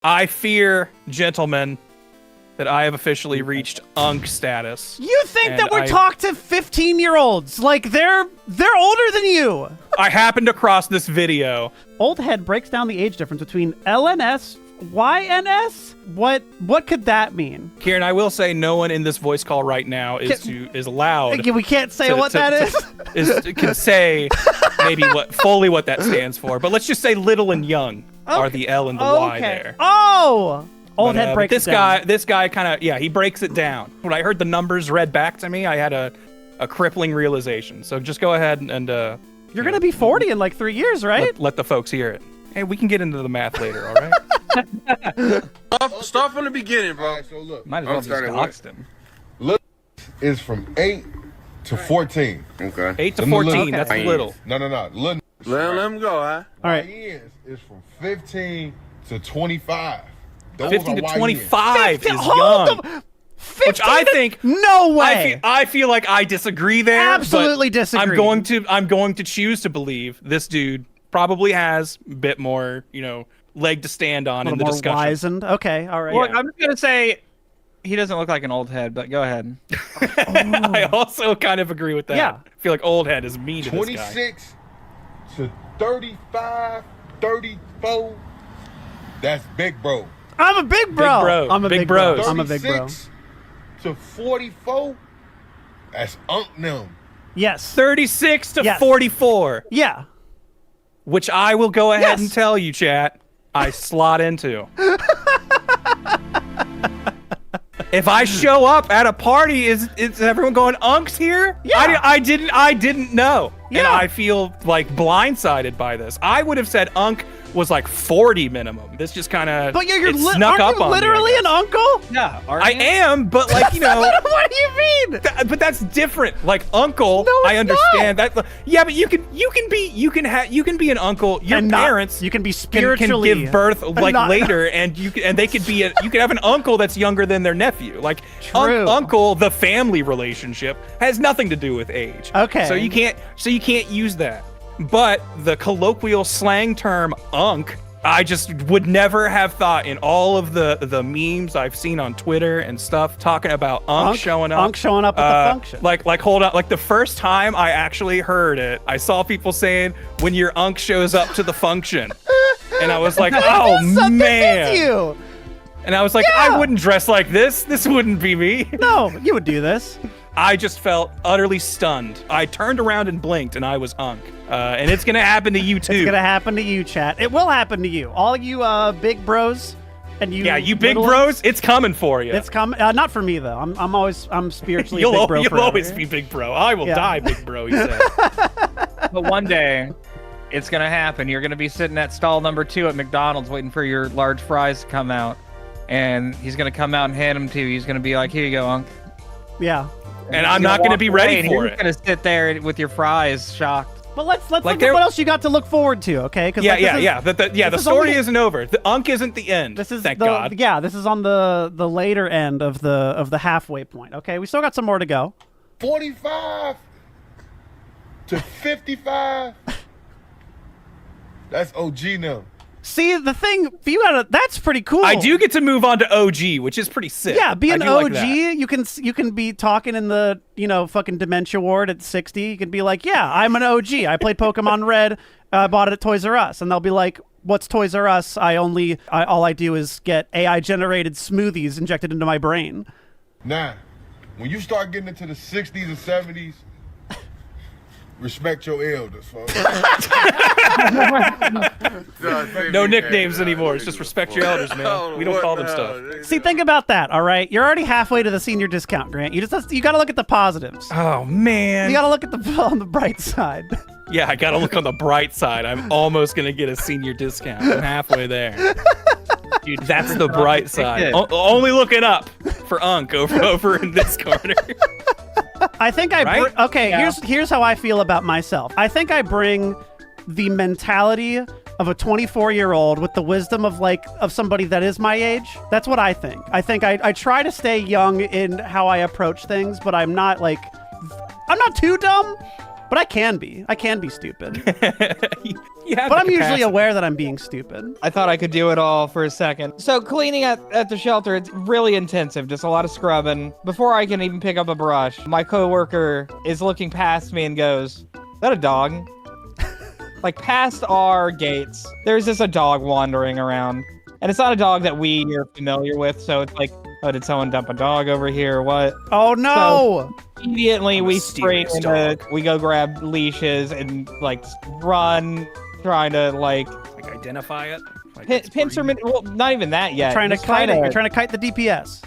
I fear, gentlemen, that I have officially reached Unk status. You think that we're talking to 15-year-olds? Like they're older than you. I happened across this video. Old head breaks down the age difference between LNS, YNS. What could that mean? Kieran, I will say no one in this voice call right now is allowed. We can't say what that is. Can say maybe fully what that stands for, but let's just say little and young are the L and the Y there. Oh. Old head breaks this it down. This guy kind of, he breaks it down. When I heard the numbers read back to me, I had a crippling realization. So just go ahead and you're gonna be 40 in like 3 years, right? Let the folks hear it. Hey, we can get into the math later, all right? Start from the beginning, bro. Right, so look, Might as well just doxed him. Look is from 8 to 14. Okay. 8 to 14, that's little. No. Little Let him go, huh? All right. is from 15 to 25. Those 15 to are 25 is Hold young. them. Which I think, no way. I feel like I disagree there. Absolutely but disagree. I'm going to choose to believe this dude probably has a bit more, leg to stand on in the discussion. Wizened. Okay, all right. Look, I'm just gonna say he doesn't look like an old head, but go ahead. I also kind of agree with that. Yeah. I feel like old head is mean to this guy. 26 to 35, 34. That's big bro. I'm a big bro. Big bro. I'm a Big big bros. bro. I'm a big bro. 36 to 44. That's them. Yes. 36 to Yes. 44, Yeah. which I will go ahead Yes. and tell you, chat, I slot into. If I show up at a party, is everyone going Unks here? Yeah. I didn't know. And Yeah. I feel like blindsided by this. I would have said Unk was like 40 minimum. This just kind of But you're snuck up on me, I literally guess. an uncle? Yeah, I am, but like, What do you mean? but that's different. Like uncle, No, it's I understand that. Yeah, but you can be an uncle. Your And not- parents you can be can spiritually give birth like not- later, and they could be you could have an uncle that's younger than their nephew. Like True. uncle, the family relationship has nothing to do with age. Okay. So you can't use that. But the colloquial slang term unk, I just would never have thought in all of the memes I've seen on Twitter and stuff talking about unk showing up. Unk showing up at the function. Like hold on, like the first time I actually heard it, I saw people saying when your unk shows up to the function. And I was like, oh Something man. with you. And I was like, Yeah. I wouldn't dress like this. This wouldn't be me. No, you would do this. I just felt utterly stunned. I turned around and blinked, and I was Unk. And it's gonna happen to you too. It's gonna happen to you, chat. It will happen to you. All you big bros, and you. Yeah, you big little bros, ones, it's coming for you. It's coming. Not for me though. I'm spiritually a you'll big bro. you'll forever. always be big bro. I will die, big bro. He said. But one day, it's gonna happen. You're gonna be sitting at stall number 2 at McDonald's waiting for your large fries to come out, and he's gonna come out and hand them to you. He's gonna be like, "Here you go, Unc." Yeah. And I'm not gonna be ready for You're it. gonna sit there with your fries, shocked. But let's Like look there- at what else you got to look forward to, okay? Yeah. The is story only- isn't over. The Unk isn't the end. This is thank God. Yeah, this is on the later end of the halfway point. Okay, we still got some more to go. 45 to 55. That's OG now. See, the thing that's pretty cool. I do get to move on to OG, which is pretty sick. Yeah, be I an do like OG. that. You can be talking in the fucking dementia ward at 60. You can be like, yeah, I'm an OG. I played Pokemon Red. I bought it at Toys R Us, and they'll be like, what's Toys R Us? All I do is get AI generated smoothies injected into my brain. Now, when you start getting into the 60s and 70s, respect your elders, folks. No nicknames anymore. It's just respect your elders, man. We don't call them stuff. See, think about that. All right, you're already halfway to the senior discount, Grant. You got to look at the positives. Oh man. You got to look at on the bright side. Yeah, I gotta look on the bright side. I'm almost gonna get a senior discount. I'm halfway there. Dude, that's the bright side. Only looking up for Unk over in this corner. I think here's how I feel about myself. I think I bring the mentality of a 24-year-old with the wisdom of somebody that is my age. That's what I think. I think I try to stay young in how I approach things, but I'm not too dumb. But I can be stupid. You have But the I'm usually capacity. aware that I'm being stupid. I thought I could do it all for a second. So cleaning at the shelter, it's really intensive, just a lot of scrubbing. Before I can even pick up a brush, my coworker is looking past me and goes, "Is that a dog?" Like past our gates, there's just a dog wandering around. And it's not a dog that we are familiar with, so it's like, oh, did someone dump a dog over here or what? Oh no! Immediately we spring mysterious into, dog. we go grab leashes and like run, trying to like identify it. Like pincer, well, not even that yet. Trying to Just kite it. kinda- You're trying to kite the DPS.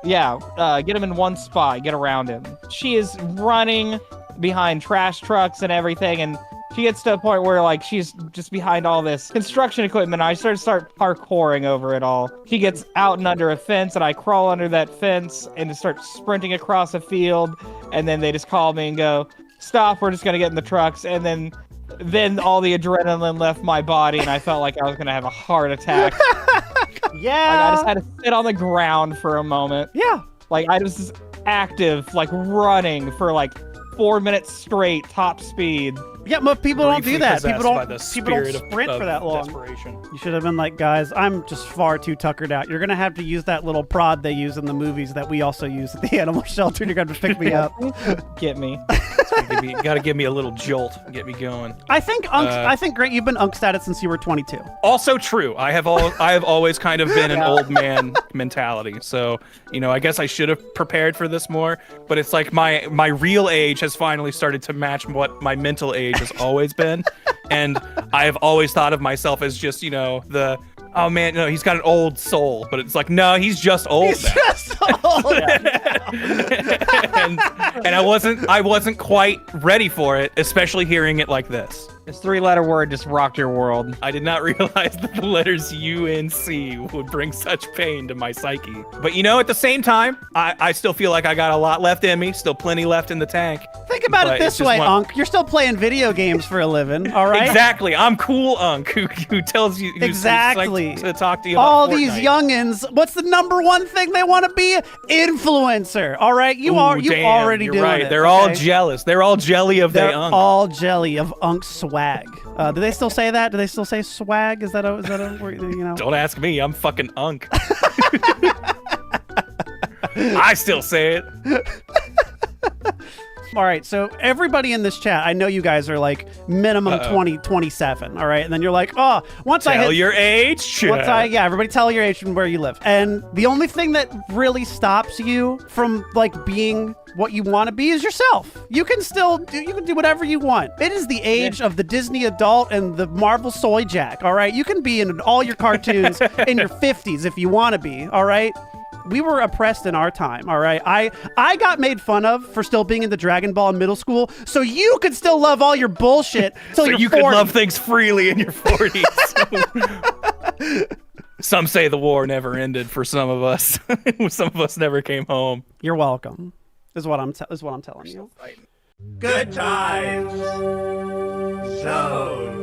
Yeah, get him in one spot, get around him. She is running behind trash trucks and everything, and she gets to a point where like she's just behind all this construction equipment. I start parkouring over it all. She gets out and under a fence, and I crawl under that fence and just start sprinting across a field. And then they just call me and go, "Stop! We're just gonna get in the trucks." And then all the adrenaline left my body, and I felt like I was gonna have a heart attack. Yeah. I just had to sit on the ground for a moment. Yeah. Like I was active, like running for like 4 minutes straight, top speed. Yeah, but people don't do briefly that. possessed People by don't. the People don't spirit of- sprint of for that long. desperation. You should have been like, guys, I'm just far too tuckered out. You're gonna have to use that little prod they use in the movies that we also use at the animal shelter. You're gonna have to pick me up. Get me. Got to give me a little jolt, get me going. I think Grant, you've been unked at it since you were 22. Also true. I have always kind of been an old man mentality. So, I guess I should have prepared for this more, but it's like my real age has finally started to match what my mental age has always been. And I have always thought of myself as just, the oh man, no, he's got an old soul, but it's like, no, he's just old. He's now. just old. and I wasn't quite ready for it, especially hearing it like this. This 3-letter word just rocked your world. I did not realize that the letters U and C would bring such pain to my psyche. But at the same time, I still feel like I got a lot left in me, still plenty left in the tank. Think about But it this it's just way, one- Unk. You're still playing video games for a living, all right? Exactly. I'm cool, Unk, who tells you who's Exactly. like to talk to you about All these Fortnite. youngins, what's the number one thing they want to be? Influencer. All right, you Ooh, already you're doing right. it. They're all okay? jealous. They're all jelly of They're they Unk. all jelly of Unk swag. Do they still say that? Do they still say swag? Is that a word, Don't ask me. I'm fucking Unk. I still say it. All right, so everybody in this chat, I know you guys are like minimum 20, 27, all right? And then you're like, oh, once I Tell hit... your age, chat. Everybody tell your age and where you live. And the only thing that really stops you from like being what you want to be is yourself. You can do whatever you want. It is the age of the Disney adult and the Marvel soy jack, all right? You can be in all your cartoons in your 50s if you want to be, all right? We were oppressed in our time, all right? I got made fun of for still being into Dragon Ball in middle school, so you could still love all your bullshit till So you're you 40. could love things freely in your 40s. Some say the war never ended for some of us. Some of us never came home. You're welcome. Is what I'm telling you. Good times. Zone.